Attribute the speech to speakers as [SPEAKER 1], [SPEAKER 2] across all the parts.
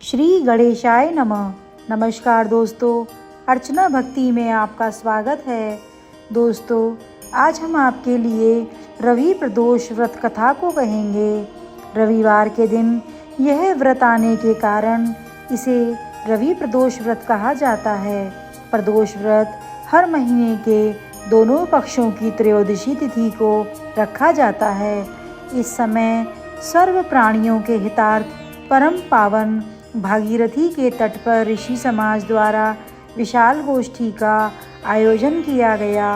[SPEAKER 1] श्री गणेशाय नमः। नमस्कार दोस्तों, अर्चना भक्ति में आपका स्वागत है। दोस्तों, आज हम आपके लिए रवि प्रदोष व्रत कथा को कहेंगे। रविवार के दिन यह व्रत आने के कारण इसे रवि प्रदोष व्रत कहा जाता है। प्रदोष व्रत हर महीने के दोनों पक्षों की त्रयोदशी तिथि को रखा जाता है। इस समय सर्व प्राणियों के हितार्थ परम पावन भागीरथी के तट पर ऋषि समाज द्वारा विशाल गोष्ठी का आयोजन किया गया।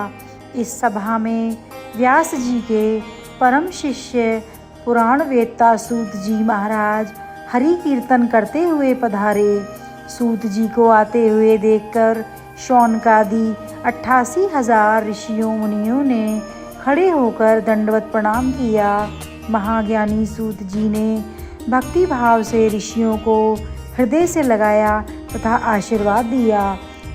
[SPEAKER 1] इस सभा में व्यास जी के परम शिष्य पुराण वेत्ता सूत जी महाराज हरि कीर्तन करते हुए पधारे। सूत जी को आते हुए देखकर शौनकादि 88,000 ऋषियों मुनियों ने खड़े होकर दंडवत प्रणाम किया। महाज्ञानी सूत जी ने भक्ति भाव से ऋषियों को हृदय से लगाया तथा आशीर्वाद दिया।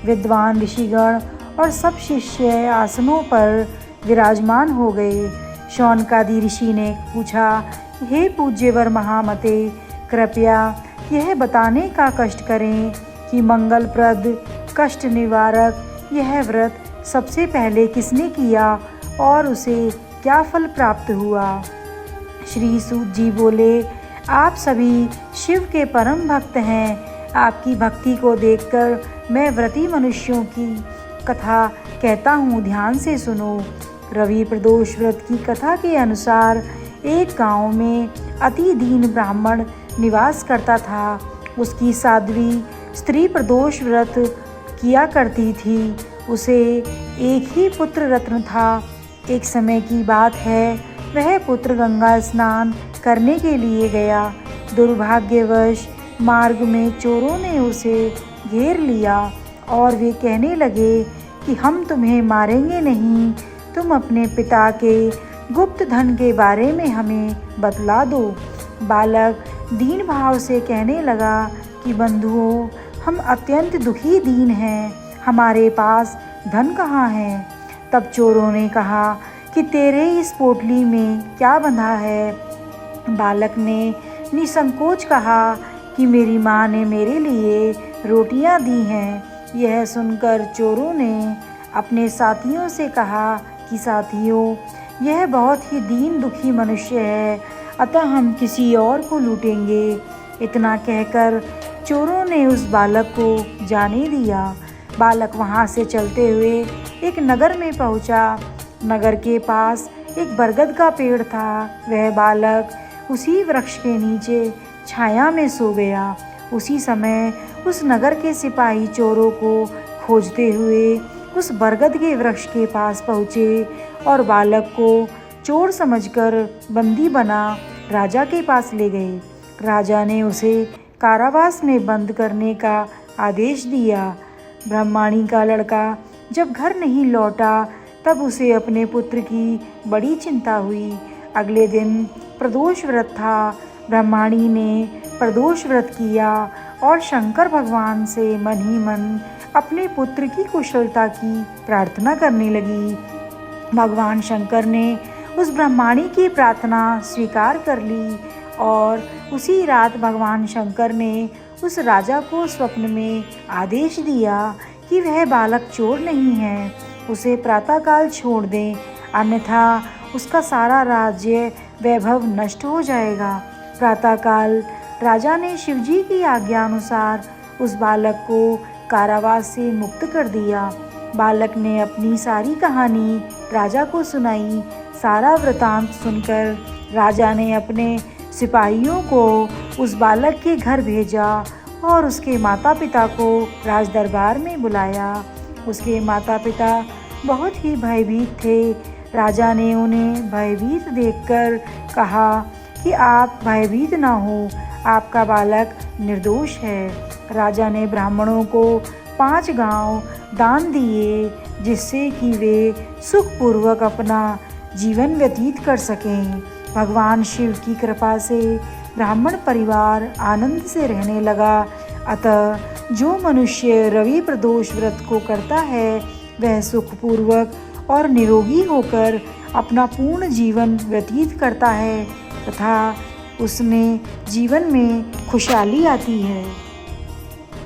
[SPEAKER 1] विद्वान ऋषिगण और सब शिष्य आसनों पर विराजमान हो गए। शौनकादि ऋषि ने पूछा, हे पूज्यवर महामते, कृपया यह बताने का कष्ट करें कि मंगलप्रद कष्ट निवारक यह व्रत सबसे पहले किसने किया और उसे क्या फल प्राप्त हुआ। श्री सूत जी बोले, आप सभी शिव के परम भक्त हैं। आपकी भक्ति को देखकर मैं व्रती मनुष्यों की कथा कहता हूँ, ध्यान से सुनो। रवि प्रदोष व्रत की कथा के अनुसार एक गांव में अति दीन ब्राह्मण निवास करता था। उसकी साध्वी स्त्री प्रदोष व्रत किया करती थी। उसे एक ही पुत्र रत्न था। एक समय की बात है, वह पुत्र गंगा स्नान करने के लिए गया। दुर्भाग्यवश मार्ग में चोरों ने उसे घेर लिया और वे कहने लगे कि हम तुम्हें मारेंगे नहीं, तुम अपने पिता के गुप्त धन के बारे में हमें बतला दो। बालक दीन भाव से कहने लगा कि बंधुओं, हम अत्यंत दुखी दीन हैं, हमारे पास धन कहाँ है। तब चोरों ने कहा कि तेरे इस पोटली में क्या बंधा है। बालक ने निसंकोच कहा कि मेरी माँ ने मेरे लिए रोटियां दी हैं। यह सुनकर चोरों ने अपने साथियों से कहा कि साथियों, यह बहुत ही दीन दुखी मनुष्य है, अतः हम किसी और को लूटेंगे। इतना कहकर चोरों ने उस बालक को जाने दिया। बालक वहाँ से चलते हुए एक नगर में पहुँचा। नगर के पास एक बरगद का पेड़ था। वह बालक उसी वृक्ष के नीचे छाया में सो गया। उसी समय उस नगर के सिपाही चोरों को खोजते हुए उस बरगद के वृक्ष के पास पहुँचे और बालक को चोर समझकर बंदी बना राजा के पास ले गए। राजा ने उसे कारावास में बंद करने का आदेश दिया। ब्रह्माणी का लड़का जब घर नहीं लौटा तब उसे अपने पुत्र की बड़ी चिंता हुई। अगले दिन प्रदोष व्रत था। ब्रह्माणी ने प्रदोष व्रत किया और शंकर भगवान से मन ही मन अपने पुत्र की कुशलता की प्रार्थना करने लगी। भगवान शंकर ने उस ब्रह्माणी की प्रार्थना स्वीकार कर ली और उसी रात भगवान शंकर ने उस राजा को स्वप्न में आदेश दिया कि वह बालक चोर नहीं है, उसे प्रातःकाल छोड़ दें, अन्यथा उसका सारा राज्य वैभव नष्ट हो जाएगा। प्रातःकाल राजा ने शिवजी की आज्ञा अनुसार उस बालक को कारावास से मुक्त कर दिया। बालक ने अपनी सारी कहानी राजा को सुनाई। सारा वृतांत सुनकर राजा ने अपने सिपाहियों को उस बालक के घर भेजा और उसके माता पिता को राज दरबार में बुलाया। उसके माता पिता बहुत ही भयभीत थे। राजा ने उन्हें भयभीत देखकर कहा कि आप भयभीत ना हो, आपका बालक निर्दोष है। राजा ने ब्राह्मणों को 5 गांव दान दिए जिससे कि वे सुखपूर्वक अपना जीवन व्यतीत कर सकें। भगवान शिव की कृपा से ब्राह्मण परिवार आनंद से रहने लगा। अतः जो मनुष्य रवि प्रदोष व्रत को करता है वह सुखपूर्वक और निरोगी होकर अपना पूर्ण जीवन व्यतीत करता है तथा उसमें जीवन में खुशहाली आती है।